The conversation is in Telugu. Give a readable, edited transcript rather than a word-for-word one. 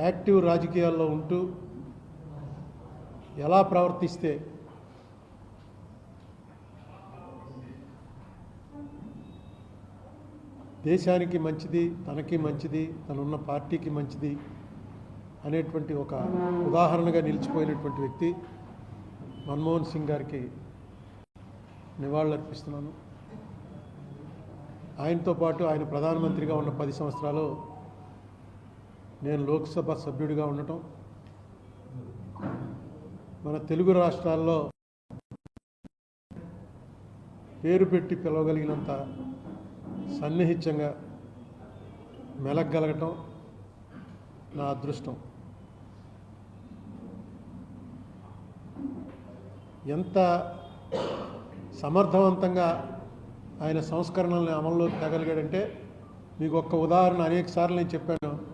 యాక్టివ్ రాజకీయాల్లో ఉంటూ ఎలా ప్రవర్తిస్తే దేశానికి మంచిది, తనకి మంచిది, తనున్న పార్టీకి మంచిది అనేటువంటి ఒక ఉదాహరణగా నిలిచిపోయినటువంటి వ్యక్తి మన్మోహన్ సింగ్ గారికి నివాళులర్పిస్తున్నాను. ఆయనతో పాటు ఆయన ప్రధానమంత్రిగా ఉన్న 10 సంవత్సరాలు నేను లోక్సభ సభ్యుడిగా ఉండటం, మన తెలుగు రాష్ట్రాల్లో పేరు పెట్టి పిలవగలిగినంత సన్నిహితంగా మెలగగలగటం నా అదృష్టం. ఎంత సమర్థవంతంగా ఆయన సంస్కరణల్ని అమల్లోకి తేగలిగాడంటే మీకు ఒక్క ఉదాహరణ అనేక సార్లు నేను చెప్పాను.